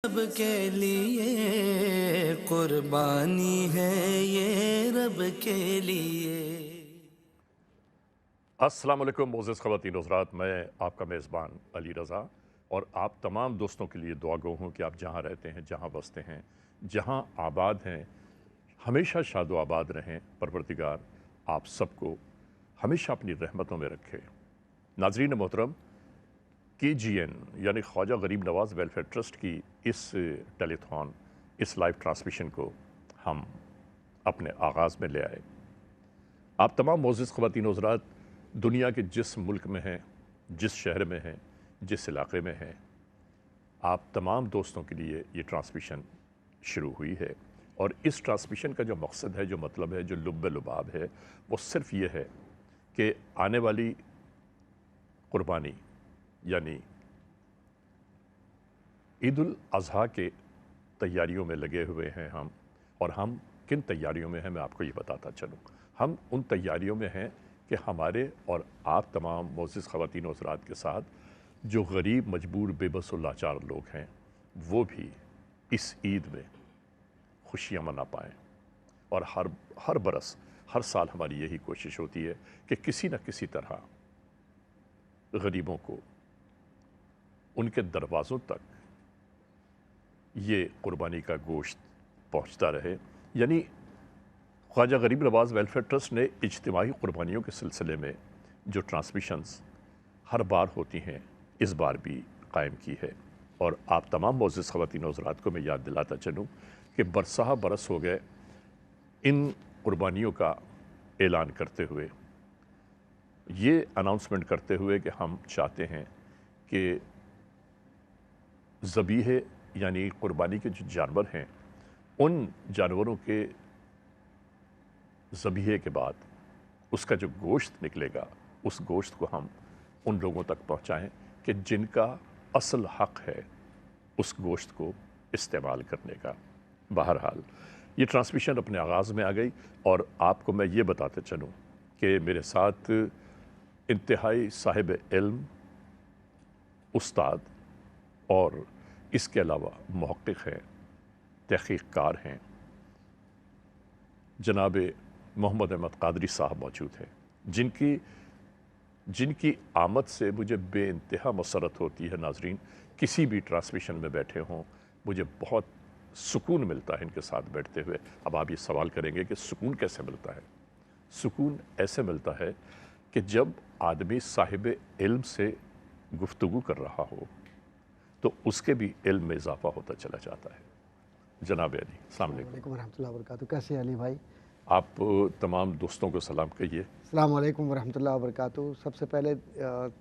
رب کے لیے قربانی ہے یہ رب کے لیے۔ السلام علیکم معزز خواتین و حضرات، میں آپ کا میزبان علی رضا اور آپ تمام دوستوں کے لیے دعا گو ہوں کہ آپ جہاں رہتے ہیں، جہاں بستے ہیں، جہاں آباد ہیں، ہمیشہ شاد و آباد رہیں۔ پروردگار آپ سب کو ہمیشہ اپنی رحمتوں میں رکھے۔ ناظرین محترم، KGN یعنی خواجہ غریب نواز ویلفیئر ٹرسٹ کی اس ٹیلی تھون، اس لائیو ٹرانسمیشن کو ہم اپنے آغاز میں لے آئے۔ آپ تمام معزز خواتین و حضرات دنیا کے جس ملک میں ہیں، جس شہر میں ہیں، جس علاقے میں ہیں، آپ تمام دوستوں کے لیے یہ ٹرانسمیشن شروع ہوئی ہے، اور اس ٹرانسمیشن کا جو مقصد ہے، جو مطلب ہے، جو لب لباب ہے، وہ صرف یہ ہے کہ آنے والی قربانی یعنی عید الاضحیٰ کے تیاریوں میں لگے ہوئے ہیں ہم، اور ہم کن تیاریوں میں ہیں میں آپ کو یہ بتاتا چلوں۔ ہم ان تیاریوں میں ہیں کہ ہمارے اور آپ تمام معزز خواتین و حضرات کے ساتھ جو غریب، مجبور، بے بس و لاچار لوگ ہیں، وہ بھی اس عید میں خوشیاں منا پائیں۔ اور ہر برس، ہر سال ہماری یہی کوشش ہوتی ہے کہ کسی نہ کسی طرح غریبوں کو ان کے دروازوں تک یہ قربانی کا گوشت پہنچتا رہے۔ یعنی خواجہ غریب نواز ویلفیئر ٹرسٹ نے اجتماعی قربانیوں کے سلسلے میں جو ٹرانسمیشنز ہر بار ہوتی ہیں، اس بار بھی قائم کی ہے۔ اور آپ تمام معزز خواتین و حضرات کو میں یاد دلاتا چلوں کہ برسہ برس ہو گئے ان قربانیوں کا اعلان کرتے ہوئے، یہ اناؤنسمنٹ کرتے ہوئے کہ ہم چاہتے ہیں کہ ذبیحے یعنی قربانی کے جو جانور ہیں، ان جانوروں کے ذبیحے کے بعد اس کا جو گوشت نکلے گا، اس گوشت کو ہم ان لوگوں تک پہنچائیں کہ جن کا اصل حق ہے اس گوشت کو استعمال کرنے کا۔ بہرحال یہ ٹرانسمیشن اپنے آغاز میں آ گئی، اور آپ کو میں یہ بتاتے چلوں کہ میرے ساتھ انتہائی صاحب علم، استاد اور اس کے علاوہ محقق ہیں، تحقیق کار ہیں، جناب محمد احمد قادری صاحب موجود ہیں، جن کی آمد سے مجھے بے انتہا مسرت ہوتی ہے۔ ناظرین کسی بھی ٹرانسمیشن میں بیٹھے ہوں، مجھے بہت سکون ملتا ہے ان کے ساتھ بیٹھتے ہوئے۔ اب آپ یہ سوال کریں گے کہ سکون کیسے ملتا ہے؟ سکون ایسے ملتا ہے کہ جب آدمی صاحب علم سے گفتگو کر رہا ہو تو اس کے بھی علم میں اضافہ ہوتا چلا جاتا ہے۔ جناب علی، السلام علیکم۔ وعلیکم ورحمۃ اللہ وبرکاتہ۔ کیسے ہیں علی بھائی؟ آپ تمام دوستوں کو سلام کہیے۔ السلام علیکم ورحمۃ اللہ وبرکاتہ۔ سب سے پہلے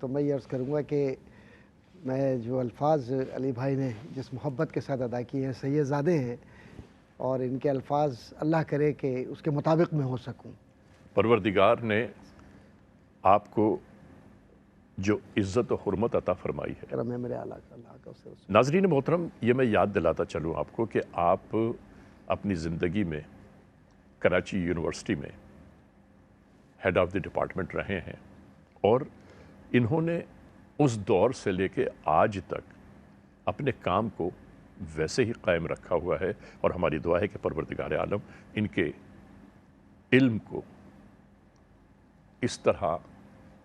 تو میں یہ عرض کروں گا کہ میں جو الفاظ علی بھائی نے جس محبت کے ساتھ ادا کیے ہیں، سید زادے ہیں، اور ان کے الفاظ اللہ کرے کہ اس کے مطابق میں ہو سکوں۔ پروردگار نے آپ کو جو عزت و حرمت عطا فرمائی ہے، کرم ہے میرے اعلیٰ کا، اللہ کا اس سے۔ ناظرین محترم، یہ میں یاد دلاتا چلوں آپ کو کہ آپ اپنی زندگی میں کراچی یونیورسٹی میں ہیڈ آف دی ڈپارٹمنٹ رہے ہیں، اور انہوں نے اس دور سے لے کے آج تک اپنے کام کو ویسے ہی قائم رکھا ہوا ہے، اور ہماری دعا ہے کہ پروردگار عالم ان کے علم کو اس طرح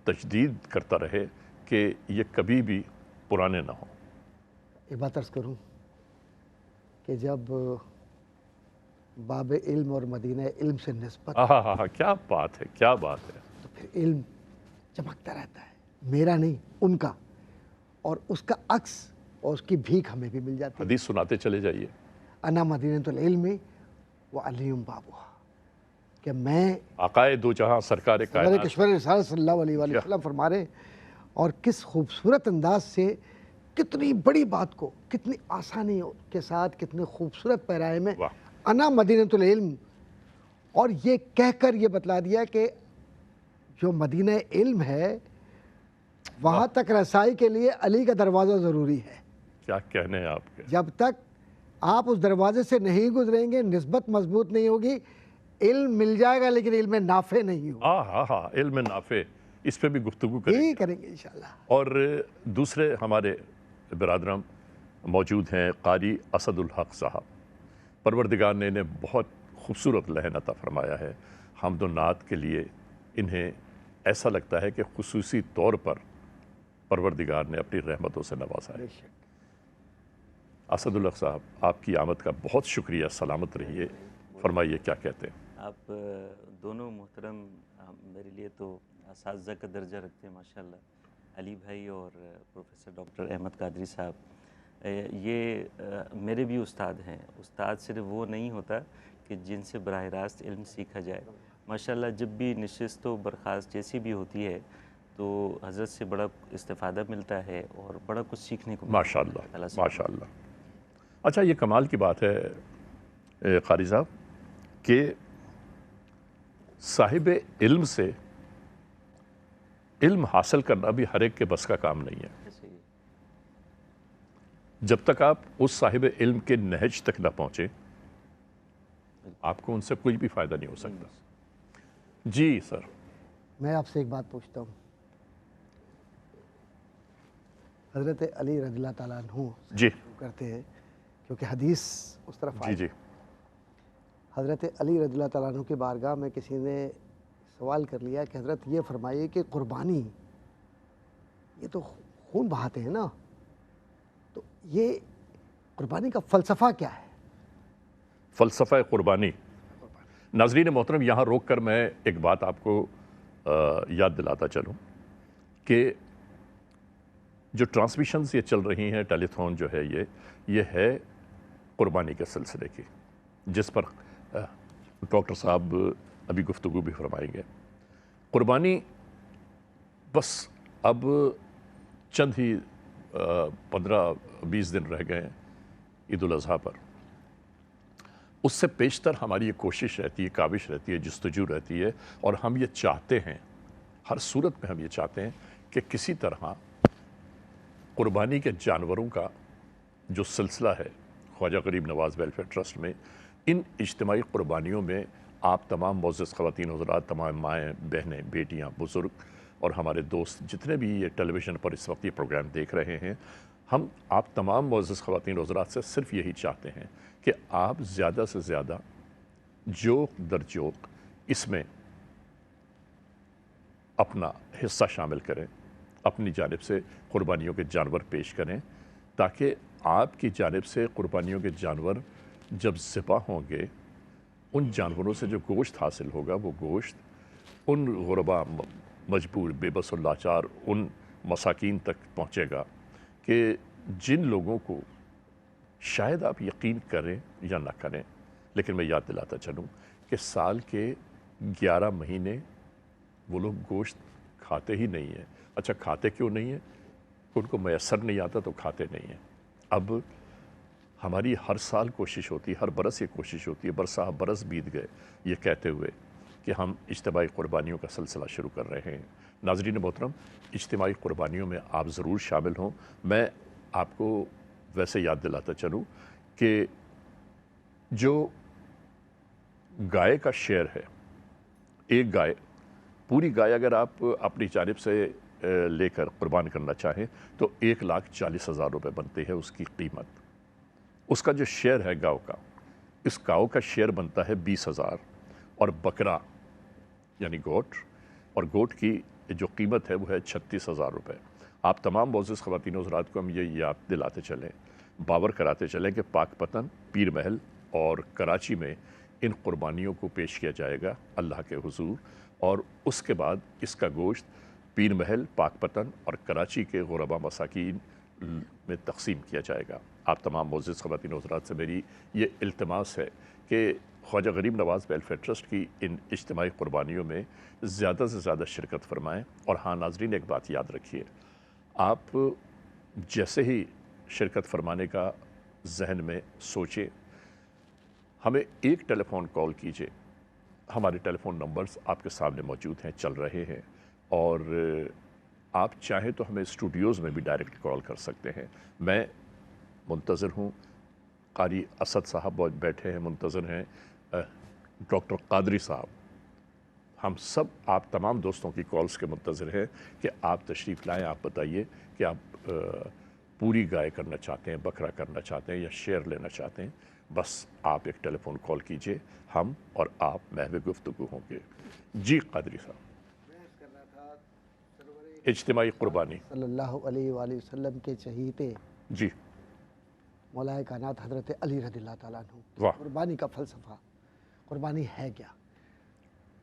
تجدید کرتا رہے کہ یہ کبھی بھی پرانے نہ ہوں۔ ایک بات عرض کروں کہ جب باب علم اور مدینہ علم سے نسبت، کیا بات ہے، کیا بات ہے۔ تو پھر علم چمکتا رہتا ہے، میرا نہیں ان کا، اور اس کا عکس اور اس کی بھیک ہمیں بھی مل جاتی ہے۔ حدیث سناتے چلے جائیے۔ انا مدینۃ العلم و علیم بابها، کہ میں آقائے دو جہاں سرکار کائنات کشور رسالت صلی اللہ علیہ وآلہ وسلم فرما رہے ہیں، اور کس خوبصورت انداز سے کتنی بڑی بات کو کتنی آسانی کے ساتھ کتنے خوبصورت پیرائے میں انا مدینۃ العلم، اور یہ کہہ کر یہ بتلا دیا کہ جو مدینہ علم ہے وہاں تک رسائی کے لیے علی کا دروازہ ضروری ہے۔ کیا کہنے ہیں آپ کے؟ جب تک آپ اس دروازے سے نہیں گزریں گے، نسبت مضبوط نہیں ہوگی، علم مل جائے گا لیکن علم نافع نہیں ہوگا۔ علم نافع، اس پہ بھی گفتگو کریں گے کریں گے انشاءاللہ۔ اور دوسرے ہمارے برادرم موجود ہیں قاری اسد الحق صاحب۔ پروردگار نے انہیں بہت خوبصورت لہن عطا فرمایا ہے۔ حمد و نعت کے لیے انہیں ایسا لگتا ہے کہ خصوصی طور پر پروردگار نے اپنی رحمتوں سے نوازا ہے۔ اسد الحق صاحب، آپ کی آمد کا بہت شکریہ، سلامت رہیے، فرمائیے کیا کہتے ہیں؟ آپ دونوں محترم میرے لیے تو اساتذہ کا درجہ رکھتے ہیں ماشاءاللہ، علی بھائی اور پروفیسر ڈاکٹر احمد قادری صاحب، یہ میرے بھی استاد ہیں۔ استاد صرف وہ نہیں ہوتا کہ جن سے براہ راست علم سیکھا جائے، ماشاءاللہ جب بھی نشست و برخاست جیسی بھی ہوتی ہے تو حضرت سے بڑا استفادہ ملتا ہے اور بڑا کچھ سیکھنے کو ماشاءاللہ ماشاءاللہ۔ اچھا، یہ کمال کی بات ہے قاری صاحب کہ صاحب علم سے علم حاصل کرنا بھی ہر ایک کے بس کا کام نہیں ہے۔ جب تک آپ اس صاحب علم کے نہج تک نہ پہنچے، آپ کو ان سے کوئی بھی فائدہ نہیں ہو سکتا۔ جی سر، میں آپ سے ایک بات پوچھتا ہوں، حضرت علی رضی اللہ تعالیٰ عنہ جی کرتے ہیں کیونکہ حدیث اس طرف جی آئی۔ جی حضرت علی رضی اللہ تعالیٰ عنہ کی بارگاہ میں کسی نے سوال کر لیا کہ حضرت یہ فرمائیے کہ قربانی، یہ تو خون بہاتے ہیں نا، تو یہ قربانی کا فلسفہ کیا ہے؟ فلسفہ قربانی۔ ناظرین محترم، یہاں روک کر میں ایک بات آپ کو یاد دلاتا چلوں کہ جو ٹرانسمیشنز یہ چل رہی ہیں، ٹیلی تھون جو ہے یہ ہے قربانی کے سلسلے کی، جس پر ڈاکٹر صاحب ابھی گفتگو بھی فرمائیں گے۔ قربانی بس اب چند ہی 15-20 دن رہ گئے ہیں عید الاضحیٰ پر۔ اس سے پیشتر ہماری یہ کوشش رہتی ہے، کاوش رہتی ہے، جستجو رہتی ہے، اور ہم یہ چاہتے ہیں، ہر صورت میں ہم یہ چاہتے ہیں کہ کسی طرح قربانی کے جانوروں کا جو سلسلہ ہے خواجہ غریب نواز ویلفیئر ٹرسٹ میں، ان اجتماعی قربانیوں میں آپ تمام معزز خواتین حضرات، تمام مائیں، بہنیں، بیٹیاں، بزرگ اور ہمارے دوست جتنے بھی یہ ٹیلی ویژن پر اس وقت یہ پروگرام دیکھ رہے ہیں، ہم آپ تمام معزز خواتین حضرات سے صرف یہی چاہتے ہیں کہ آپ زیادہ سے زیادہ جوق در جوق اس میں اپنا حصہ شامل کریں، اپنی جانب سے قربانیوں کے جانور پیش کریں، تاکہ آپ کی جانب سے قربانیوں کے جانور جب ذبح ہوں گے، ان جانوروں سے جو گوشت حاصل ہوگا، وہ گوشت ان غربا، مجبور، بے بس و لاچار ان مساکین تک پہنچے گا کہ جن لوگوں کو شاید آپ یقین کریں یا نہ کریں، لیکن میں یاد دلاتا چلوں کہ سال کے 11 مہینے وہ لوگ گوشت کھاتے ہی نہیں ہیں۔ اچھا، کھاتے کیوں نہیں ہیں؟ ان کو میسر نہیں آتا تو کھاتے نہیں ہیں۔ اب ہماری ہر سال کوشش ہوتی ہے، ہر برس یہ کوشش ہوتی ہے، برسہ برس بیت گئے یہ کہتے ہوئے کہ ہم اجتماعی قربانیوں کا سلسلہ شروع کر رہے ہیں۔ ناظرین محترم، اجتماعی قربانیوں میں آپ ضرور شامل ہوں۔ میں آپ کو ویسے یاد دلاتا چلوں کہ جو گائے کا شیئر ہے، ایک گائے، پوری گائے اگر آپ اپنی جانب سے لے کر قربان کرنا چاہیں تو 1,40,000 روپے بنتے ہیں اس کی قیمت۔ اس کا جو شیئر ہے گاؤں کا، اس گاؤں کا شیئر بنتا ہے 20,000، اور بکرا یعنی گوٹ، اور گوٹ کی جو قیمت ہے وہ ہے 36,000 روپے۔ آپ تمام معزز خواتین حضرات کو ہم یہ یاد دلاتے چلیں، باور کراتے چلیں کہ پاک پتن، پیر محل اور کراچی میں ان قربانیوں کو پیش کیا جائے گا اللہ کے حضور، اور اس کے بعد اس کا گوشت پیر محل، پاک پتن اور کراچی کے غربا مساکین میں تقسیم کیا جائے گا۔ آپ تمام معزز خواتین حضرات سے میری یہ التماس ہے کہ خواجہ غریب نواز ویلفیئر ٹرسٹ کی ان اجتماعی قربانیوں میں زیادہ سے زیادہ شرکت فرمائیں۔ اور ہاں ناظرین، ایک بات یاد رکھیے، آپ جیسے ہی شرکت فرمانے کا ذہن میں سوچیں، ہمیں ایک ٹیلی فون کال کیجئے۔ ہمارے ٹیلی فون نمبرز آپ کے سامنے موجود ہیں، چل رہے ہیں، اور آپ چاہیں تو ہمیں اسٹوڈیوز میں بھی ڈائریکٹ کال کر سکتے ہیں۔ میں منتظر ہوں، قاری اسد صاحب بیٹھے ہیں، منتظر ہیں، ڈاکٹر قادری صاحب، ہم سب آپ تمام دوستوں کی کالز کے منتظر ہیں کہ آپ تشریف لائیں۔ آپ بتائیے کہ آپ پوری گائے کرنا چاہتے ہیں، بکرا کرنا چاہتے ہیں یا شیئر لینا چاہتے ہیں، بس آپ ایک ٹیلی فون کال کیجئے، ہم اور آپ محو گفتگو ہوں گے۔ جی قادری صاحب، اجتماعی قربانی صلی اللہ علیہ وآلہ وسلم کے چہیتے جی مولا کائنات حضرت علی رضی اللہ تعالیٰ عنہ، واہ، قربانی کا فلسفہ، قربانی ہے کیا؟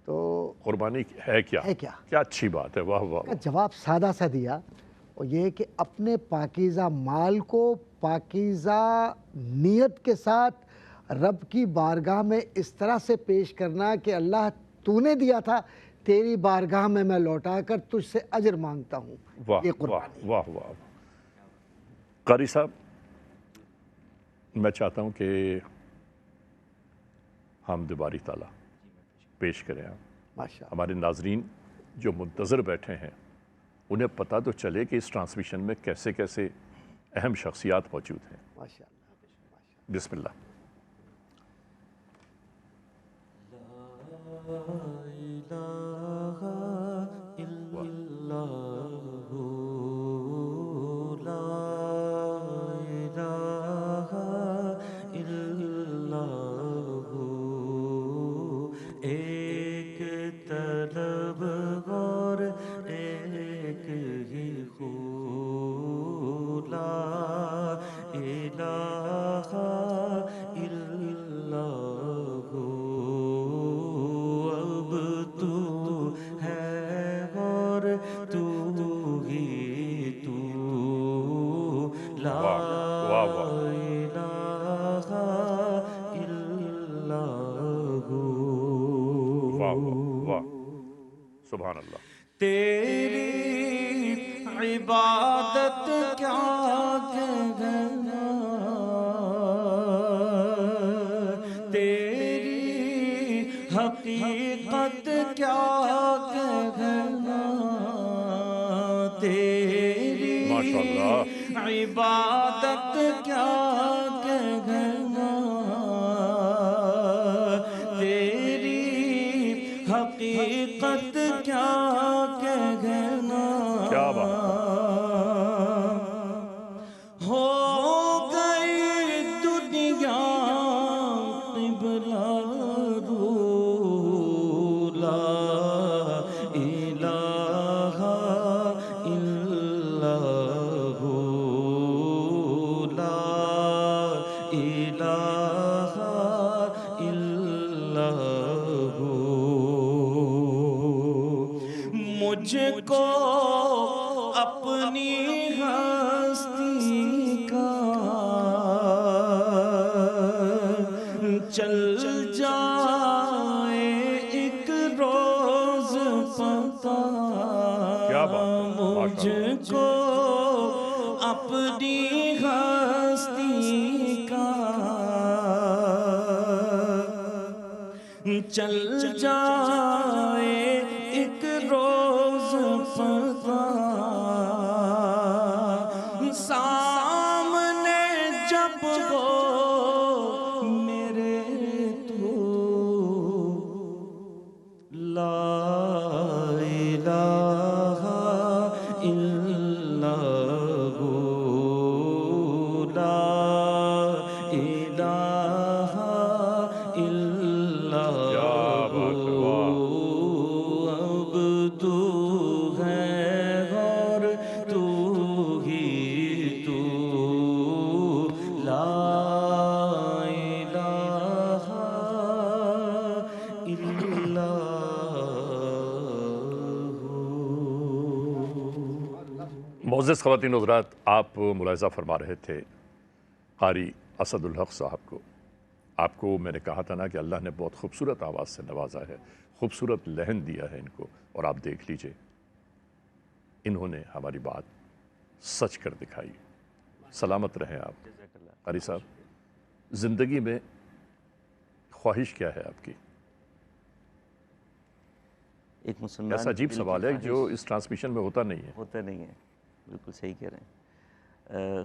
تو قربانی ہے کیا؟ ہے کیا؟ کیا اچھی بات ہے، واہ واہ کا جواب سادہ سا دیا، اور یہ کہ اپنے پاکیزہ مال کو پاکیزہ نیت کے ساتھ رب کی بارگاہ میں اس طرح سے پیش کرنا کہ اللہ تو نے دیا تھا، تیری بارگاہ میں میں لوٹا کر تجھ سے اجر مانگتا ہوں، واہ یہ واہ قربانی۔ واہ واہ۔ قاری صاحب، میں چاہتا ہوں کہ حمد باری تعالیٰ پیش کریں آپ۔ ماشاءاللہ، ہمارے ناظرین جو منتظر بیٹھے ہیں انہیں پتہ تو چلے کہ اس ٹرانسمیشن میں کیسے کیسے اہم شخصیات موجود ہیں۔ ماشاءاللہ، بسم اللہ۔ سبحان اللہ۔ تیری عبادت کیا کہنا، تیری حقیقت کیا کہنا، تیری ماشاءاللہ، عبادت کیا کہنا، تیری حقیقت کیا کہنا، کیا بات ہو گئی دنیا قبلہ رو، لا الہ الا ہو، لا الہ الا ہو۔ مجھ کو اپنی ہستی کا چل جائے ایک روز پتہ، کیا بات ہے، مجھ کو اپنی ہستی کا چل جائے ایک روز پتہ، سامنے جب ہو میرے تو لا الہ الا ہو، لا الہ الا کیا بات ہے، واہ۔ اب تو ہے اور تو ہی تو، لا الہ الا معزز خواتین و حضرات، آپ ملاحظہ فرما رہے تھے قاری اسد الحق صاحب کو۔ آپ کو میں نے کہا تھا نا کہ اللہ نے بہت خوبصورت آواز سے نوازا ہے، خوبصورت لہن دیا ہے ان کو، اور آپ دیکھ لیجئے انہوں نے ہماری بات سچ کر دکھائی۔ سلامت رہیں آپ قاری صاحب۔ زندگی میں خواہش کیا ہے آپ کی؟ ایک مسلمان ایسا عجیب سوال ہے جو اس ٹرانسمیشن میں ہوتا نہیں ہے۔ ہوتا نہیں ہے، بالکل صحیح کہہ رہے ہیں۔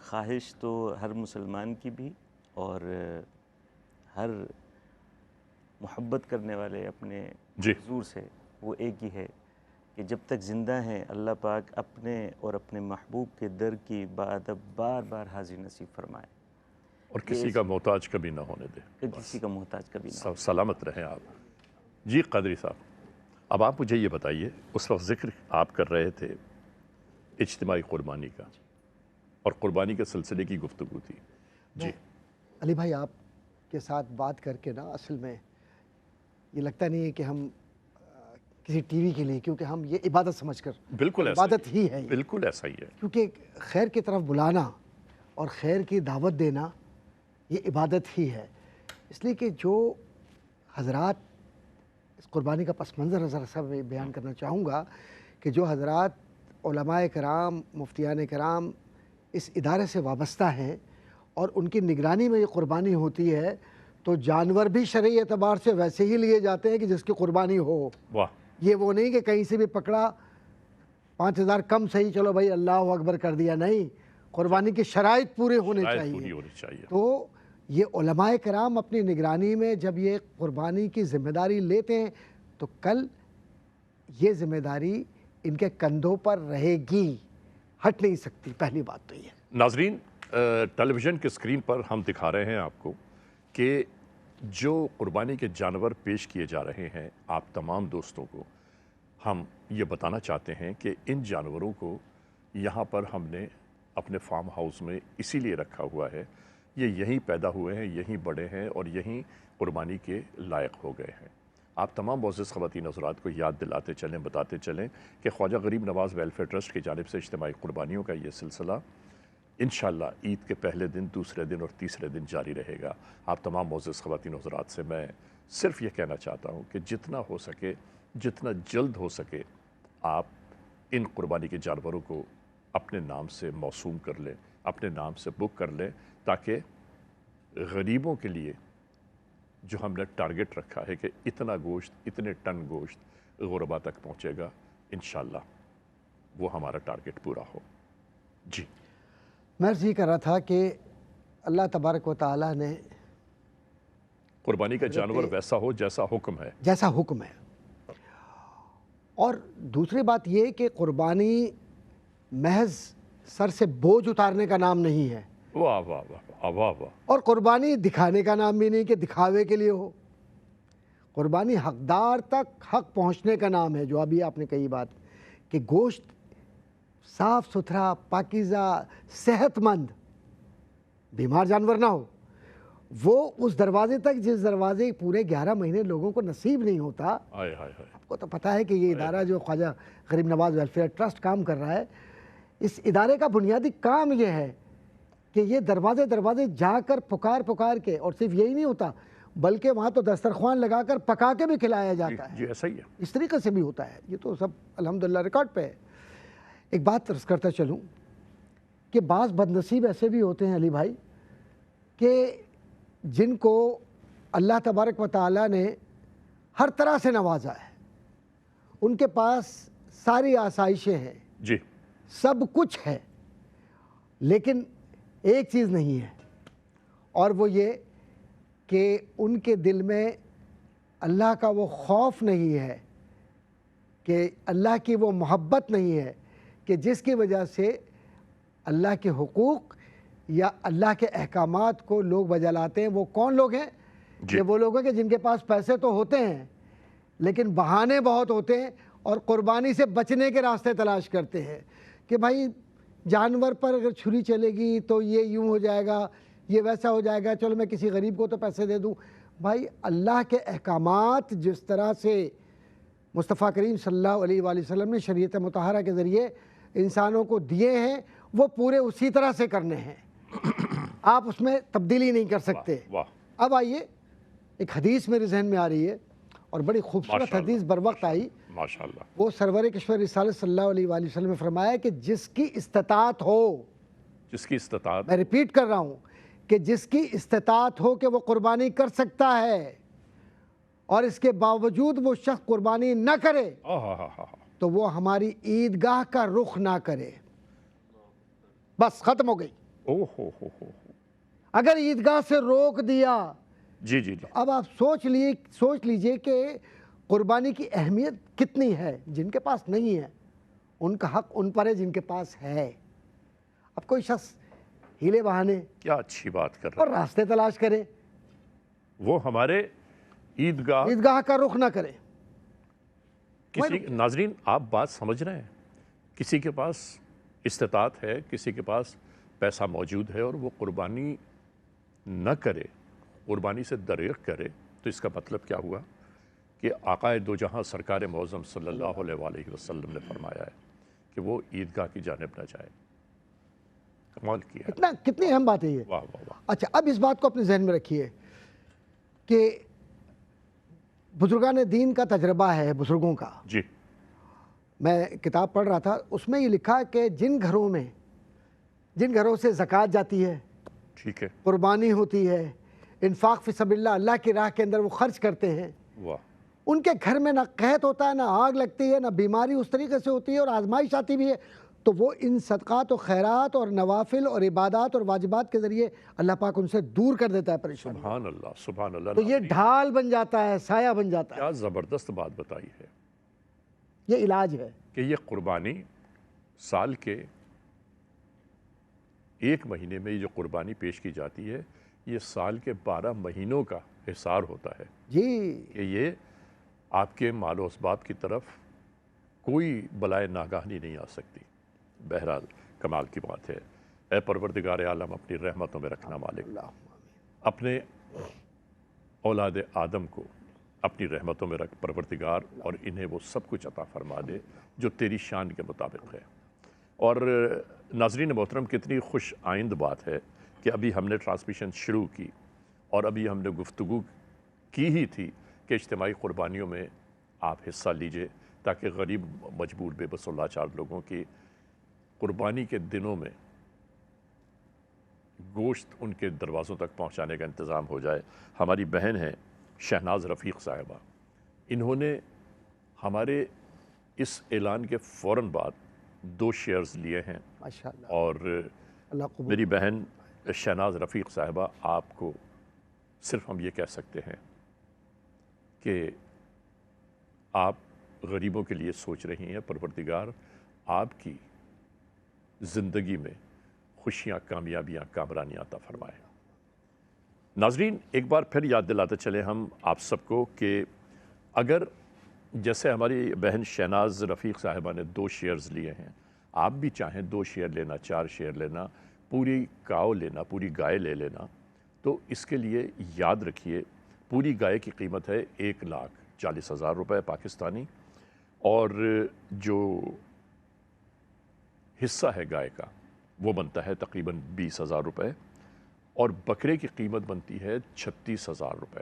خواہش تو ہر مسلمان کی بھی، اور ہر محبت کرنے والے اپنے حضور سے، وہ ایک ہی ہے کہ جب تک زندہ ہیں اللہ پاک اپنے اور اپنے محبوب کے در کی بادب بار بار حاضر نصیب فرمائے، اور کسی کا محتاج کبھی نہ ہونے دے، کہ کسی کا محتاج کبھی نہ ہو۔ سلامت رہیں آپ۔ جی قادری صاحب، اب آپ مجھے یہ بتائیے، اس وقت ذکر آپ کر رہے تھے اجتماعی قربانی کا، اور قربانی کے سلسلے کی گفتگو تھی۔ جی علی بھائی، آپ کے ساتھ بات کر کے نا اصل میں یہ لگتا نہیں ہے کہ ہم کسی ٹی وی کے لیے، کیونکہ ہم یہ عبادت سمجھ کر، بالکل ایسا عبادت ہی ہے، بالکل ایسا ہی ہے، کیونکہ خیر کی طرف بلانا اور خیر کی دعوت دینا یہ عبادت ہی ہے۔ اس لیے کہ جو حضرات اس قربانی کا پس منظر ذرا سا بیان کرنا چاہوں گا کہ جو حضرات علماء کرام، مفتیان کرام اس ادارے سے وابستہ ہیں اور ان کی نگرانی میں یہ قربانی ہوتی ہے، تو جانور بھی شرعی اعتبار سے ویسے ہی لیے جاتے ہیں کہ جس کی قربانی ہو۔ واہ، یہ وہ نہیں کہ کہیں سے بھی پکڑا 5000 کم صحیح، چلو بھائی اللہ اکبر کر دیا، نہیں، قربانی کی شرائط پورے ہونے شاید پوری چاہیے۔ ہونی چاہیے۔ تو یہ علماء کرام اپنی نگرانی میں جب یہ قربانی کی ذمہ داری لیتے ہیں تو کل یہ ذمہ داری ان کے کندھوں پر رہے گی، ہٹ نہیں سکتی۔ پہلی بات تو یہ۔ ناظرین، ٹیلی ویژن کے اسکرین پر ہم دکھا رہے ہیں آپ کو کہ جو قربانی کے جانور پیش کیے جا رہے ہیں، آپ تمام دوستوں کو ہم یہ بتانا چاہتے ہیں کہ ان جانوروں کو یہاں پر ہم نے اپنے فارم ہاؤس میں اسی لیے رکھا ہوا ہے، یہ یہیں پیدا ہوئے ہیں، یہیں بڑے ہیں اور یہیں قربانی کے لائق ہو گئے ہیں۔ آپ تمام معزز خواتین حضرات کو یاد دلاتے چلیں، بتاتے چلیں کہ خواجہ غریب نواز ویلفیئر ٹرسٹ کی جانب سے اجتماعی قربانیوں کا یہ سلسلہ انشاءاللہ عید کے پہلے دن، دوسرے دن اور تیسرے دن جاری رہے گا۔ آپ تمام معزز خواتین حضرات سے میں صرف یہ کہنا چاہتا ہوں کہ جتنا ہو سکے، جتنا جلد ہو سکے، آپ ان قربانی کے جانوروں کو اپنے نام سے موسوم کر لیں، اپنے نام سے بک کر لیں، تاکہ غریبوں کے لیے جو ہم نے ٹارگٹ رکھا ہے کہ اتنا گوشت، اتنے ٹن گوشت غربا تک پہنچے گا، انشاءاللہ وہ ہمارا ٹارگٹ پورا ہو۔ جی میں عرض یہ کر رہا تھا کہ اللہ تبارک و تعالیٰ نے قربانی کا جانور ویسا ہو جیسا حکم ہے، جیسا حکم ہے، اور دوسری بات یہ کہ قربانی محض سر سے بوجھ اتارنے کا نام نہیں ہے، واہ واہ واہ واہ واہ، اور قربانی دکھانے کا نام بھی نہیں کہ دکھاوے کے لیے ہو۔ قربانی حقدار تک حق پہنچنے کا نام ہے، جو ابھی آپ نے کہی بات کہ گوشت صاف ستھرا، پاکیزہ، صحت مند، بیمار جانور نہ ہو، وہ اس دروازے تک جس دروازے پورے 11 مہینے لوگوں کو نصیب نہیں ہوتا۔ ہائے ہائے ہائے، آپ کو تو پتہ ہے کہ یہ ادارہ جو خواجہ غریب نواز ویلفیئر ٹرسٹ کام کر رہا ہے، اس ادارے کا بنیادی کام یہ ہے کہ یہ دروازے دروازے جا کر پکار کے، اور صرف یہی نہیں ہوتا بلکہ وہاں تو دسترخوان لگا کر پکا کے بھی کھلایا جاتا ہے۔ جی ایسا ہی ہے، اس طریقے سے بھی ہوتا ہے، یہ تو سب الحمدللہ ریکارڈ پہ ہے۔ ایک بات عرض کرتا چلوں کہ بعض بدنصیب ایسے بھی ہوتے ہیں علی بھائی کہ جن کو اللہ تبارک و تعالیٰ نے ہر طرح سے نوازا ہے، ان کے پاس ساری آسائشیں ہیں، جی سب کچھ ہے، لیکن ایک چیز نہیں ہے، اور وہ یہ کہ ان کے دل میں اللہ کا وہ خوف نہیں ہے، کہ اللہ کی وہ محبت نہیں ہے کہ جس کی وجہ سے اللہ کے حقوق یا اللہ کے احکامات کو لوگ بجا لاتے ہیں۔ وہ کون لوگ ہیں؟ جی یہ وہ لوگ ہیں کہ جن کے پاس پیسے تو ہوتے ہیں لیکن بہانے بہت ہوتے ہیں اور قربانی سے بچنے کے راستے تلاش کرتے ہیں کہ بھائی جانور پر اگر چھری چلے گی تو یہ یوں ہو جائے گا، یہ ویسا ہو جائے گا، چلو میں کسی غریب کو تو پیسے دے دوں۔ بھائی اللہ کے احکامات جس طرح سے مصطفیٰ کریم صلی اللہ علیہ وآلہ وسلم نے شریعت مطہرہ کے ذریعے انسانوں کو دیے ہیں، وہ پورے اسی طرح سے کرنے ہیں، آپ اس میں تبدیلی نہیں کر سکتے۔ واہ، اب آئیے، ایک حدیث میرے ذہن میں آ رہی ہے اور بڑی خوبصورت ماشاءاللہ، حدیث بر وقت آئی۔ ماشاءاللہ، وہ سرور کشور رسالت صلی اللہ علیہ وآلہ وسلم نے فرمایا کہ جس کی استطاعت ہو، جس کی استطاعت، میں ریپیٹ کر رہا ہوں کہ جس کی استطاعت ہو کہ وہ قربانی کر سکتا ہے اور اس کے باوجود وہ شخص قربانی نہ کرے تو وہ ہماری عیدگاہ کا رخ نہ کرے، بس ختم ہو گئی۔ اگر عیدگاہ سے روک دیا، جی جی جی، اب آپ سوچ لیجئے کہ قربانی کی اہمیت کتنی ہے. جن کے پاس نہیں ہے ان کا حق ان پر ہے جن کے پاس ہے. اب کوئی شخص ہیلے بہانے کیا اچھی بات کر اور رہے ہیں. راستے تلاش کرے, وہ ہمارے عیدگاہ کا رخ نہ کرے. ناظرین آپ بات سمجھ رہے ہیں, کسی کے پاس استطاعت ہے, کسی کے پاس پیسہ موجود ہے اور وہ قربانی نہ کرے, قربانی سے دریغ کرے, تو اس کا مطلب کیا ہوا کہ آقائے دو جہاں سرکار معظم صلی اللہ علیہ وآلہ وسلم نے فرمایا ہے کہ وہ عیدگاہ کی جانب نہ جائے. کمال کیا. کتنی اہم بات ہے یہ. واہ واہ واہ. اچھا, اب اس بات کو اپنے ذہن میں رکھیے کہ بزرگان دین کا تجربہ ہے, بزرگوں کا. جی. میں کتاب پڑھ رہا تھا, اس میں یہ لکھا کہ جن گھروں سے زکوٰۃ جاتی ہے, ٹھیک ہے, قربانی ہوتی ہے, انفاق فی سبیل اللہ, اللہ کی راہ کے اندر وہ خرچ کرتے ہیں, واہ, ان کے گھر میں نہ قحط ہوتا ہے, نہ آگ لگتی ہے, نہ بیماری اس طریقے سے ہوتی ہے اور آزمائش آتی بھی ہے, تو وہ ان صدقات و خیرات اور نوافل اور عبادات اور واجبات کے ذریعے اللہ پاک ان سے دور کر دیتا ہے پریشانی. سبحان اللہ, سبحان اللہ. تو یہ ڈھال بن جاتا ہے, سایہ بن جاتا ہے. کیا زبردست بات بتائی ہے. یہ علاج ہے کہ یہ قربانی سال کے ایک مہینے میں جو قربانی پیش کی جاتی ہے, یہ سال کے 12 مہینوں کا حصار ہوتا ہے. جی. کہ یہ آپ کے مال و اسباب کی طرف کوئی بلائے ناگہانی نہیں آ سکتی. بہرحال کمال کی بات ہے. اے پروردگار عالم اپنی رحمتوں میں رکھنا مالک, اپنے اولاد آدم کو اپنی رحمتوں میں رکھ پروردگار, اور انہیں وہ سب کچھ عطا فرما دے جو تیری شان کے مطابق ہے. اور ناظرین محترم, کتنی خوش آئند بات ہے کہ ابھی ہم نے ٹرانسمیشن شروع کی اور ابھی ہم نے گفتگو کی ہی تھی کہ اجتماعی قربانیوں میں آپ حصہ لیجئے تاکہ غریب, مجبور, بے بس و لاچار لوگوں کی قربانی کے دنوں میں گوشت ان کے دروازوں تک پہنچانے کا انتظام ہو جائے. ہماری بہن ہیں شہناز رفیق صاحبہ, انہوں نے ہمارے اس اعلان کے فوراً بعد 2 شیئرز لیے ہیں. ماشاءاللہ. اور اللہ قبول. میری بہن شہناز رفیق صاحبہ, آپ کو صرف ہم یہ کہہ سکتے ہیں کہ آپ غریبوں کے لیے سوچ رہی ہیں. پروردگار آپ کی زندگی میں خوشیاں, کامیابیاں, کامرانیاں عطا فرمائے. ناظرین, ایک بار پھر یاد دلاتے چلیں ہم آپ سب کو کہ اگر جیسے ہماری بہن شہناز رفیق صاحبہ نے 2 شیئرز لیے ہیں, آپ بھی چاہیں 2 شیئر لینا, 4 شیئر لینا, پوری کاؤ لینا, پوری گائے لے لینا, تو اس کے لیے یاد رکھیے پوری گائے کی قیمت ہے 1,40,000 روپے پاکستانی, اور جو حصہ ہے گائے کا وہ بنتا ہے تقریباً 20,000 روپے, اور بکرے کی قیمت بنتی ہے 36,000 روپے,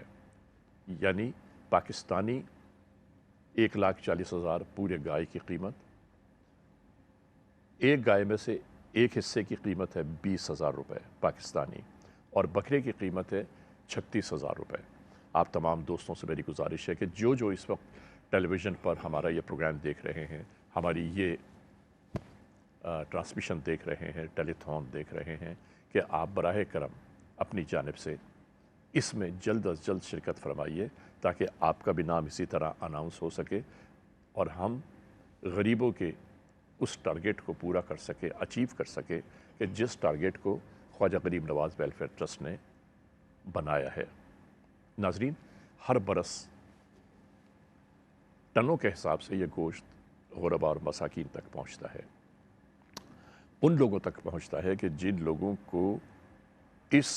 یعنی پاکستانی 1,40,000 پورے گائے کی قیمت. ایک گائے میں سے ایک حصے کی قیمت ہے 20,000 روپے پاکستانی, اور بکرے کی قیمت ہے 36,000 روپے. آپ تمام دوستوں سے میری گزارش ہے کہ جو اس وقت ٹیلی ویژن پر ہمارا یہ پروگرام دیکھ رہے ہیں, ہماری یہ ٹرانسمیشن دیکھ رہے ہیں, ٹیلی تھون دیکھ رہے ہیں, کہ آپ براہ کرم اپنی جانب سے اس میں جلد از جلد شرکت فرمائیے تاکہ آپ کا بھی نام اسی طرح اناؤنس ہو سکے اور ہم غریبوں کے اس ٹارگیٹ کو پورا کر سکے, اچیو کر سکے کہ جس ٹارگیٹ کو خواجہ غریب نواز ویلفیئر ٹرسٹ نے بنایا ہے. ناظرین, ہر برس ٹنوں کے حساب سے یہ گوشت غربا اور مساکین تک پہنچتا ہے, ان لوگوں تک پہنچتا ہے کہ جن لوگوں کو اس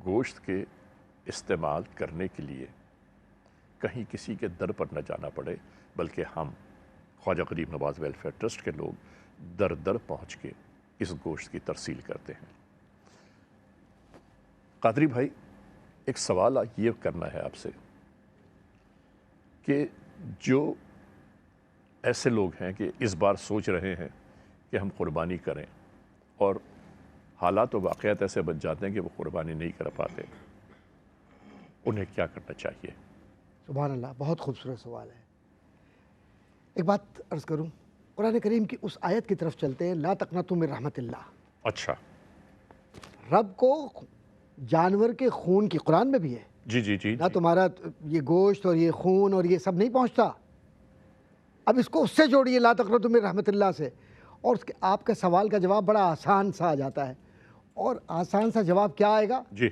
گوشت کے استعمال کرنے کے لیے کہیں کسی کے در پر نہ جانا پڑے, بلکہ ہم خواجہ غریب نواز ویلفیئر ٹرسٹ کے لوگ در در پہنچ کے اس گوشت کی ترسیل کرتے ہیں. قادری بھائی, ایک سوال یہ کرنا ہے آپ سے کہ جو ایسے لوگ ہیں کہ اس بار سوچ رہے ہیں کہ ہم قربانی کریں اور حالات و واقعات ایسے بن جاتے ہیں کہ وہ قربانی نہیں کر پاتے, انہیں کیا کرنا چاہیے؟ سبحان اللہ, بہت خوبصورت سوال ہے. ایک بات عرض کروں, قرآن کریم کی اس آیت کی طرف چلتے ہیں, لا تقنطوا من رحمت اللہ. اچھا. رب کو جانور کے خون کی, قرآن میں بھی ہے, جی جی جی نہ تمہارا یہ گوشت اور یہ خون اور یہ سب نہیں پہنچتا. اب اس کو اس سے جوڑیے لا تقنطوا من رحمت اللہ سے، اور اس کے آپ کا سوال کا جواب بڑا آسان سا آ جاتا ہے. اور آسان سا جواب کیا آئے گا جی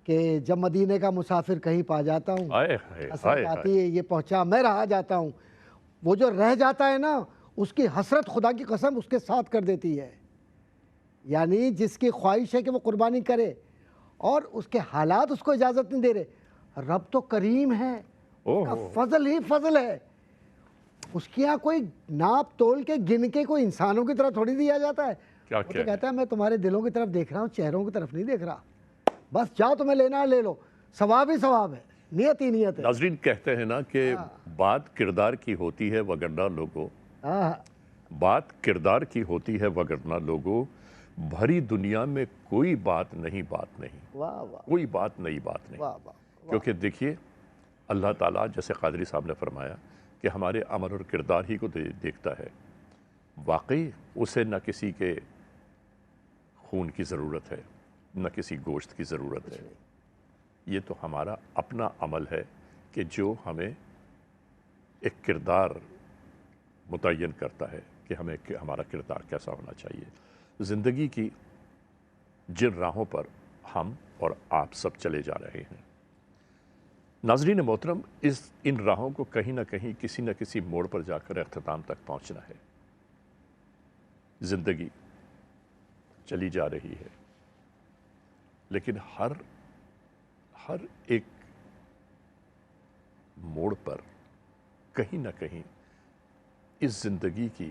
کہ جب مدینے کا مسافر کہیں پا جاتا ہوں، ہائے ہائے حسرت ہائے آتی ہے یہ پہنچا میں رہا جاتا ہوں. وہ جو رہ جاتا ہے نا، اس کی حسرت خدا کی قسم اس کے ساتھ کر دیتی ہے. یعنی جس کی خواہش ہے کہ وہ قربانی کرے اور اس کے حالات اس کو اجازت نہیں دے رہے، رب تو کریم ہے، اس کا فضل ہی فضل ہے. اس کی یہاں کوئی ناپ تول کے گن کے کوئی انسانوں کی طرح تھوڑی دیا جاتا ہے. کیا وہ تو کہتا ہے میں تمہارے دلوں کی طرف دیکھ رہا ہوں، چہروں کی طرف نہیں دیکھ رہا. بس جاؤ تمہیں لینا ہے لے لو، ثواب ہی ثواب ہے، نیت ہی نیت ہے. ناظرین کہتے ہیں نا کہ بات کردار کی ہوتی ہے وگرنہ لوگوں، بات کردار کی ہوتی ہے وگرنہ لوگوں، بھری دنیا میں کوئی بات نہیں بات نہیں، واہ واہ کوئی بات نہیں بات نہیں. واہ واہ. کیونکہ دیکھیے اللہ تعالیٰ جیسے قادری صاحب نے فرمایا کہ ہمارے عمل اور کردار ہی کو دیکھتا ہے. واقعی اسے نہ کسی کے خون کی ضرورت ہے نہ کسی گوشت کی ضرورت ہے. یہ تو ہمارا اپنا عمل ہے کہ جو ہمیں ایک کردار متعین کرتا ہے کہ ہمیں ہمارا کردار کیسا ہونا چاہیے. زندگی کی جن راہوں پر ہم اور آپ سب چلے جا رہے ہیں ناظرین محترم، ان راہوں کو کہیں نہ کہیں کسی نہ کسی موڑ پر جا کر اختتام تک پہنچنا ہے. زندگی چلی جا رہی ہے لیکن ہر ایک موڑ پر کہیں نہ کہیں اس زندگی کی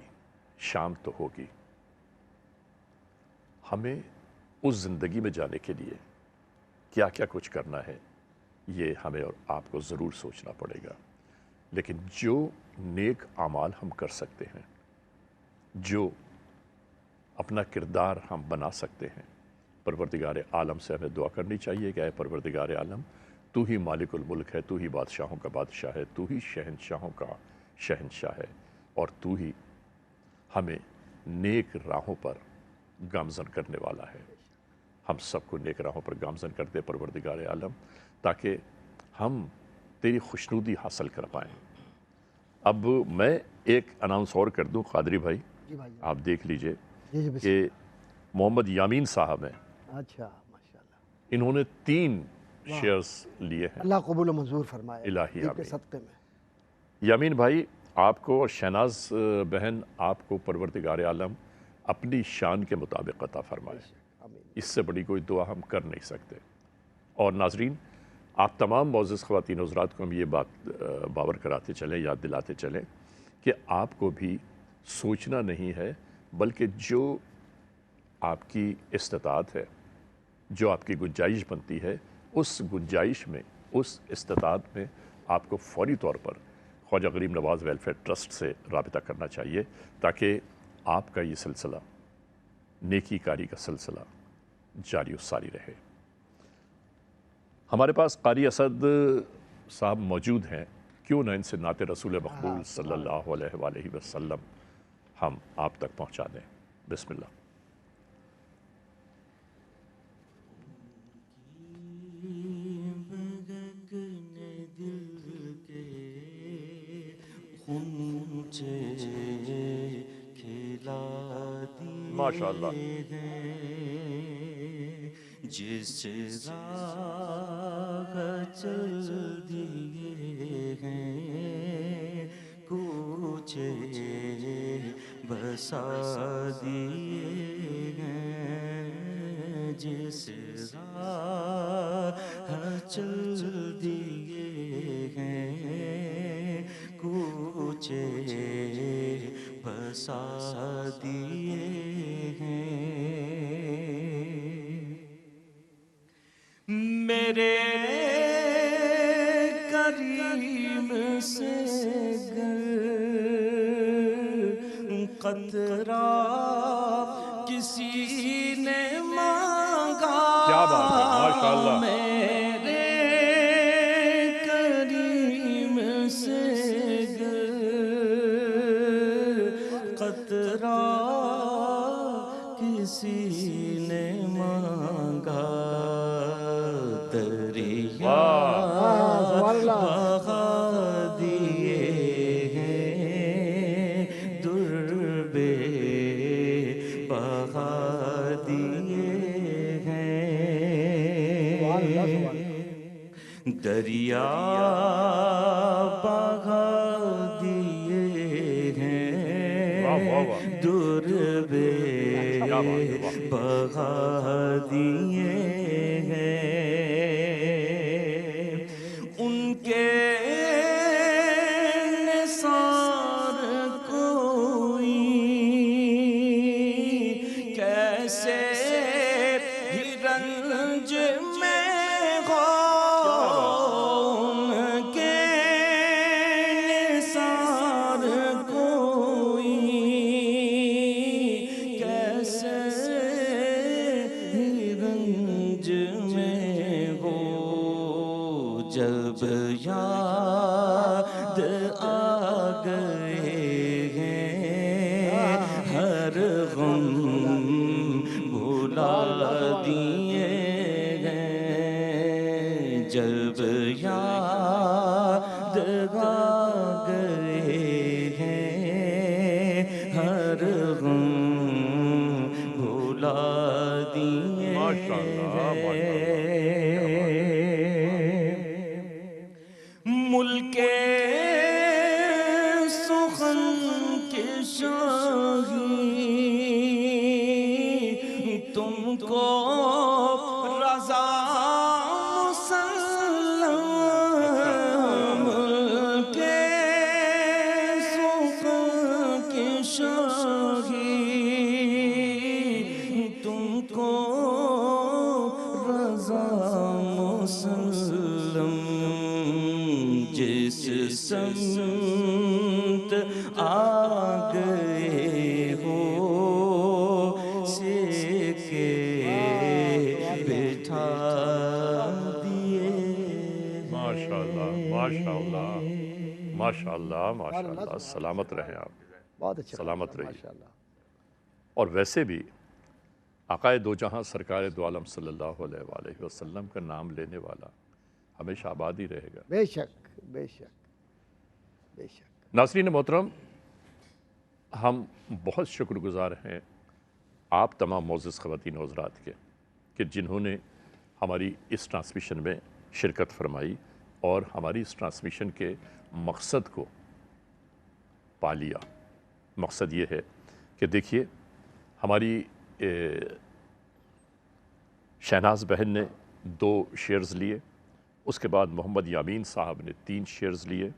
شام تو ہوگی. ہمیں اس زندگی میں جانے کے لیے کیا کیا کچھ کرنا ہے یہ ہمیں اور آپ کو ضرور سوچنا پڑے گا. لیکن جو نیک اعمال ہم کر سکتے ہیں، جو اپنا کردار ہم بنا سکتے ہیں، پروردگار عالم سے ہمیں دعا کرنی چاہیے کہ اے پروردگار عالم، تو ہی مالک الملک ہے، تو ہی بادشاہوں کا بادشاہ ہے، تو ہی شہنشاہوں کا شہنشاہ ہے، اور تو ہی ہمیں نیک راہوں پر گامزن کرنے والا ہے. ہم سب کو نیک راہوں پر گامزن کر دے پروردگار عالم، تاکہ ہم تیری خوشنودی حاصل کر پائیں. اب میں ایک اناؤنس اور کر دوں قادری بھائی، جی بھائی. آپ دیکھ لیجئے جی جی کہ محمد یامین صاحب ہیں، اچھا ماشاءاللہ. انہوں نے 3 شیئرز لیے ہیں. اللہ قبول و منظور فرمائے الہی کے آمین. صدقے میں. یامین بھائی، آپ کو اور شہناز بہن، آپ کو پروردگار عالم اپنی شان کے مطابق عطا فرمائے. آمین. اس سے بڑی کوئی دعا ہم کر نہیں سکتے. اور ناظرین، آپ تمام معزز خواتین و حضرات کو ہم یہ بات باور کراتے چلیں، یاد دلاتے چلیں کہ آپ کو بھی سوچنا نہیں ہے، بلکہ جو آپ کی استطاعت ہے، جو آپ کی گنجائش بنتی ہے، اس گنجائش میں، اس استطاعت میں آپ کو فوری طور پر خواجہ غریب نواز ویلفیئر ٹرسٹ سے رابطہ کرنا چاہیے، تاکہ آپ کا یہ سلسلہ، نیکی کاری کا سلسلہ جاری و ساری رہے. ہمارے پاس قاری اسد صاحب موجود ہیں، کیوں نہ ان سے نعت رسول مقبول صلی اللہ علیہ وآلہ وسلم ہم آپ تک پہنچا دیں. بسم اللہ. ماشاءاللہ. جس راہ چل دیے ہیں کوچے بسا دیے ہیں، جس راہ چل دیے ہیں کوچے بسا دیے ہیں. میرے کریم سے قطرہ کسی نے مانگا، کیا بات ہے، ماشاءاللہ. میرے کریم سے قطرہ کسی نے مانگا، دریا بہا دیے ہیں دور بے بہا دیے ہیں ان کے نثار کوئی کیسے ہی رنج میں ہو ان کے نثار کوئی کیسے ہی رنج میں ہو جب یاد آ گئے ہیں ہر غم بھلا دیے ہیں جب یاد آ گئے ہیں ہر غم بھلا دیے ملک سخن کے شاہی تم کو رضا مسلم ملک سخن کے شاہی تم کو رضا مسلم جس سمت آ گئے ہو سیکے بٹھا دیے ماشاءاللہ ماشاءاللہ ماشاءاللہ ماشاءاللہ سلامت رہیں آپ بہت اچھا سلامت رہیے ماشاءاللہ اور ویسے بھی آقائے دو جہاں سرکار دو عالم صلی اللہ علیہ وآلہ وسلم کا نام لینے والا ہمیشہ آباد ہی رہے گا بے شک بے شک بے شک ناظرین محترم ہم بہت شکر گزار ہیں آپ تمام معزز خواتین و حضرات کے کہ جنہوں نے ہماری اس ٹرانسمیشن میں شرکت فرمائی اور ہماری اس ٹرانسمیشن کے مقصد کو پا لیا مقصد یہ ہے کہ دیکھیے ہماری شہناز بہن نے 2 شیئرز لیے اس کے بعد محمد یامین صاحب نے 3 شیئرز لیے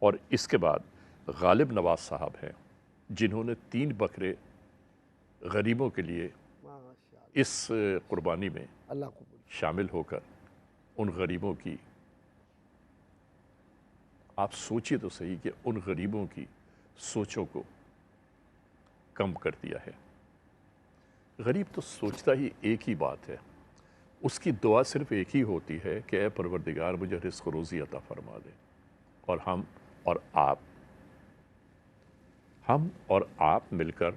اور اس کے بعد غالب نواز صاحب ہیں جنہوں نے 3 بکرے غریبوں کے لیے اس قربانی میں اللہ قبول شامل ہو کر ان غریبوں کی آپ سوچئے تو صحیح کہ ان غریبوں کی سوچوں کو کم کر دیا ہے غریب تو سوچتا ہی ایک ہی بات ہے اس کی دعا صرف ایک ہی ہوتی ہے کہ اے پروردگار مجھے رزق و روزی عطا فرما دے اور ہم اور آپ مل کر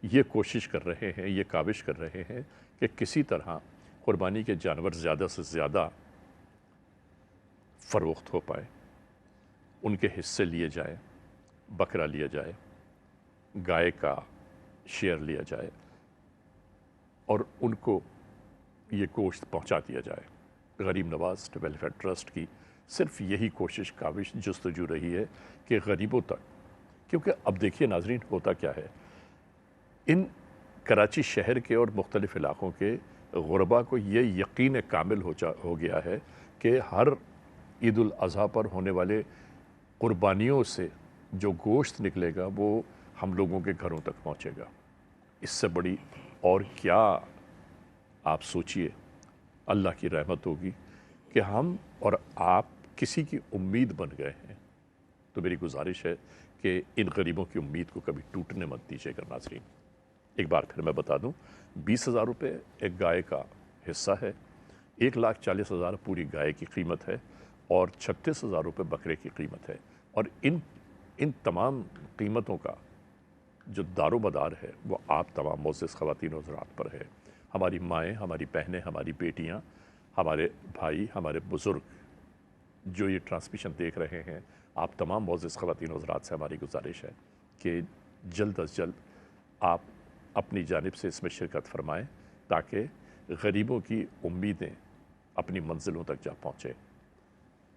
یہ کوشش کر رہے ہیں یہ کاوش کر رہے ہیں کہ کسی طرح قربانی کے جانور زیادہ سے زیادہ فروخت ہو پائے ان کے حصے لیے جائیں بکرا لیا جائے گائے کا شیئر لیا جائے اور ان کو یہ گوشت پہنچا دیا جائے غریب نواز ویلفیئر ٹرسٹ کی صرف یہی کوشش کاوش جستجو رہی ہے کہ غریبوں تک کیونکہ اب دیکھیے ناظرین ہوتا کیا ہے ان کراچی شہر کے اور مختلف علاقوں کے غربا کو یہ یقین کامل ہو گیا ہے کہ ہر عید الاضحیٰ پر ہونے والے قربانیوں سے جو گوشت نکلے گا وہ ہم لوگوں کے گھروں تک پہنچے گا اس سے بڑی اور کیا آپ سوچئے اللہ کی رحمت ہوگی کہ ہم اور آپ کسی کی امید بن گئے ہیں تو میری گزارش ہے کہ ان غریبوں کی امید کو کبھی ٹوٹنے مت دیجیے گا ناظرین ایک بار پھر میں بتا دوں 20,000 روپے ایک گائے کا حصہ ہے 1,40,000 پوری گائے کی قیمت ہے اور 36,000 روپے بکرے کی قیمت ہے اور ان تمام قیمتوں کا جو دار و مدار ہے وہ آپ تمام معزز خواتین و حضرات پر ہے ہماری مائیں ہماری بہنیں ہماری بیٹیاں ہمارے بھائی ہمارے بزرگ جو یہ ٹرانسمیشن دیکھ رہے ہیں آپ تمام معزز خواتین و حضرات سے ہماری گزارش ہے کہ جلد از جلد آپ اپنی جانب سے اس میں شرکت فرمائیں تاکہ غریبوں کی امیدیں اپنی منزلوں تک جا پہنچے۔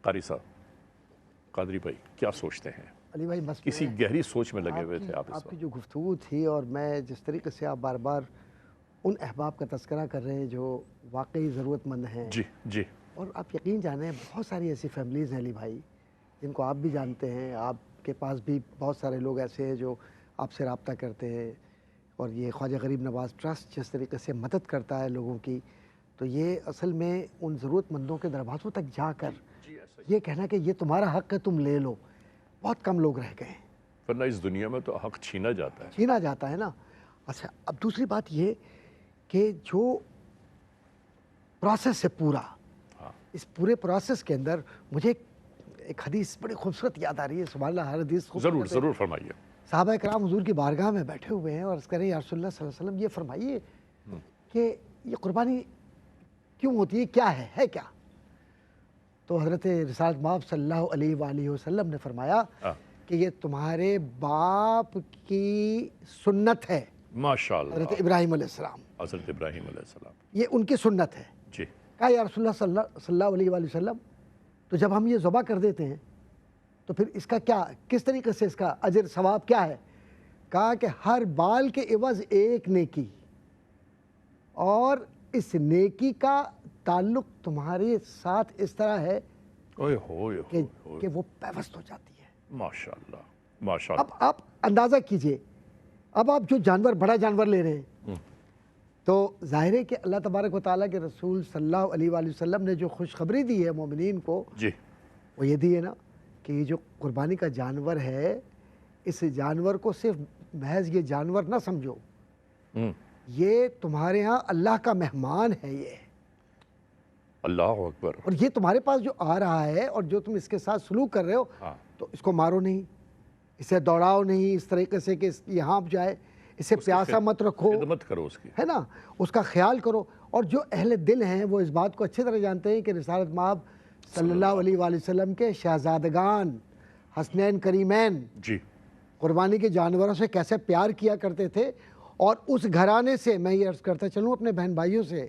قاری صاحب، قادری بھائی کیا سوچتے ہیں؟ علی بھائی بس کسی گہری سوچ میں لگے ہوئے تھے آپ اس آپ کی وقت۔ جو گفتگو تھی، اور میں جس طریقے سے آپ بار بار ان احباب کا تذکرہ کر رہے ہیں جو واقعی ضرورت مند ہیں، جی جی اور آپ یقین جانیں بہت ساری ایسی فیملیز ہیں علی بھائی جن کو آپ بھی جانتے ہیں، آپ کے پاس بھی بہت سارے لوگ ایسے ہیں جو آپ سے رابطہ کرتے ہیں، اور یہ خواجہ غریب نواز ٹرسٹ جس طریقے سے مدد کرتا ہے لوگوں کی، تو یہ اصل میں ان ضرورت مندوں کے دروازوں تک جا کر یہ کہنا کہ یہ تمہارا حق ہے تم لے لو، بہت کم لوگ رہ گئے ہیں۔ ورنہ اس دنیا میں تو حق چھینا جاتا ہے۔ چھینا جاتا ہے نا۔ اچھا، اب دوسری بات یہ کہ جو پروسیس ہے پورا، اس پورے پروسیس کے اندر مجھے ایک حدیث بڑی خوبصورت یاد آ رہی ہے۔ سبحان اللہ، ہر حدیث خوبصورت ہے۔ ضرور فرمائیے۔ صحابہ کرام حضور کی بارگاہ میں بیٹھے ہوئے ہیں اور عرض کریں یا رسول اللہ صلی اللہ علیہ وسلم یہ فرمائیے کہ یہ قربانی کیوں ہوتی ہے، کیا ہے کیا؟ تو حضرت رسالت مآب صلی اللہ علیہ وآلہ وسلم نے فرمایا کہ یہ تمہارے باپ کی سنت ہے، ماشاءاللہ، حضرت ابراہیم علیہ السلام، حضرت ابراہیم علیہ السلام، یہ ان کی سنت ہے۔ جی کہا یا رسول اللہ صلی اللہ علیہ وآلہ وسلم، تو جب ہم یہ ذبح کر دیتے ہیں تو پھر اس کا کیا، کس طریقے سے اس کا اجر ثواب کیا ہے؟ کہا کہ ہر بال کے عوض ایک نیکی، اور اس نیکی کا تعلق تمہارے ساتھ اس طرح ہے اوئے ہوئے کہ وہ پیوست ہو جاتی ہے۔ ماشاءاللہ ماشاءاللہ۔ اب آپ اندازہ کیجئے، اب آپ جو جانور، بڑا جانور لے رہے ہیں، تو ظاہر ہے کہ اللہ تبارک و تعالیٰ کے رسول صلی اللہ علیہ وآلہ وسلم نے جو خوشخبری دی ہے مومنین کو، جی وہ یہ دی ہے نا کہ یہ جو قربانی کا جانور ہے، اس جانور کو صرف محض یہ جانور نہ سمجھو، یہ تمہارے ہاں اللہ کا مہمان ہے، یہ اللہ اکبر، اور یہ تمہارے پاس جو آ رہا ہے اور جو تم اس کے ساتھ سلوک کر رہے ہو، تو اس کو مارو نہیں، اسے دوڑاؤ نہیں اس طریقے سے کہ یہاں جائے، اسے پیاسا مت رکھو، خدمت کرو اس کی، ہے نا، اس کا خیال کرو۔ اور جو اہل دل ہیں وہ اس بات کو اچھی طرح جانتے ہیں کہ رسالت مآب صلی اللہ علیہ وآلہ وسلم کے شہزادگان حسنین کریمین جی قربانی کے جانوروں سے کیسے پیار کیا کرتے تھے، اور اس گھرانے سے میں یہ عرض کرتا چلوں اپنے بہن بھائیوں سے،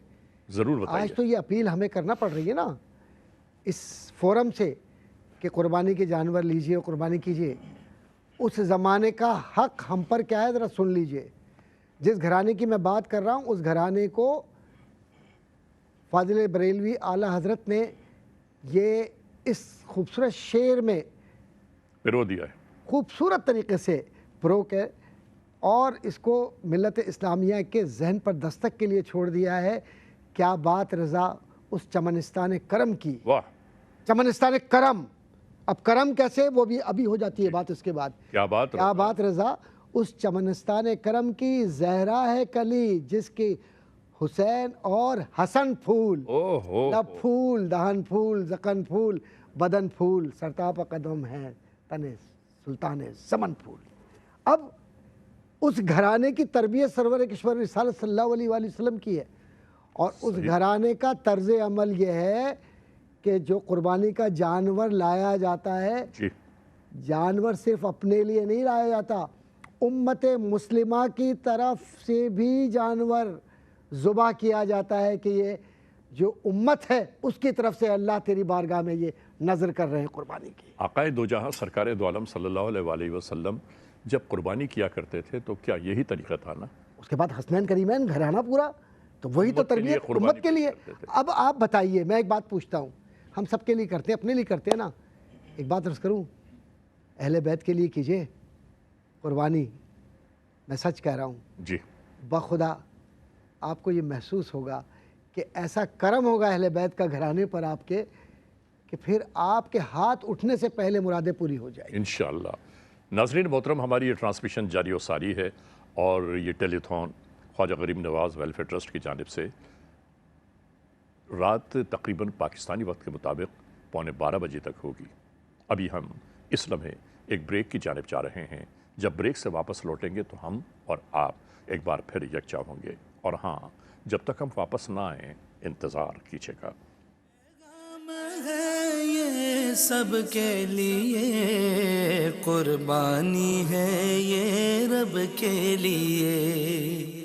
ضرور بتائیے۔ آج تو یہ اپیل ہمیں کرنا پڑ رہی ہے نا اس فورم سے کہ قربانی کے جانور لیجئے اور قربانی کیجئے۔ اس زمانے کا حق ہم پر کیا ہے ذرا سن لیجئے۔ جس گھرانے کی میں بات کر رہا ہوں اس گھرانے کو فاضل بریلوی اعلیٰ حضرت نے یہ اس خوبصورت شعر میں پرو دیا ہے، خوبصورت طریقے سے پرو کے، اور اس کو ملت اسلامیہ کے ذہن پر دستک کے لیے چھوڑ دیا ہے۔ کیا بات رضا اس چمنستان کرم کی، واہ، چمنستان کرم، اب کرم کیسے وہ بھی ابھی ہو جاتی ہے بات اس کے بعد۔ کیا بات کیا بات رضا اس چمنستان کرم کی، زہرا ہے کلی جس کی حسین اور حسن پھول، لب پھول، دہن پھول، زکن پھول، بدن پھول، سرتاپ قدم ہے تن سلطان زمن پھول۔ اب اس گھرانے کی تربیت سرور کشور رسالت صلی اللہ علیہ وآلہ وسلم کی ہے، اور اس گھرانے کا طرز عمل یہ ہے کہ جو قربانی کا جانور لایا جاتا ہے، جانور صرف اپنے لیے نہیں لایا جاتا، امت مسلمہ کی طرف سے بھی جانور ذبح کیا جاتا ہے کہ یہ جو امت ہے اس کی طرف سے اللہ تیری بارگاہ میں یہ نظر کر رہے ہیں قربانی کی۔ آقائے دو جہاں سرکار دو عالم صلی اللہ علیہ وآلہ وسلم جب قربانی کیا کرتے تھے تو کیا یہی طریقہ تھا نا؟ اس کے بعد حسنین کریمین گھرانہ پورا، تو وہی تو تربیت امت کے لیے۔ اب آپ بتائیے، میں ایک بات پوچھتا ہوں، ہم سب کے لیے کرتے ہیں، اپنے لیے کرتے ہیں نا، ایک بات عرض کروں، اہل بیت کے لیے کیجئے قربانی، میں سچ کہہ رہا ہوں جی بخدا آپ کو یہ محسوس ہوگا کہ ایسا کرم ہوگا اہل بیت کا گھرانے پر آپ کے کہ پھر آپ کے ہاتھ اٹھنے سے پہلے مرادیں پوری ہو جائیں۔ انشاءاللہ۔ ناظرین محترم، ہماری یہ ٹرانسمیشن جاری و ساری ہے، اور یہ ٹیلی تھون خواجہ غریب نواز ویلفیئر ٹرسٹ کی جانب سے رات تقریباً پاکستانی وقت کے مطابق 11:15 بجے تک ہوگی۔ ابھی ہم اس لمحے ایک بریک کی جانب جا رہے ہیں، جب بریک سے واپس لوٹیں گے تو ہم اور آپ ایک بار پھر یکجا ہوں گے، اور ہاں، جب تک ہم واپس نہ آئیں انتظار کیجیے گا۔ یہ سب کے لیے قربانی ہے، یہ رب کے لیے۔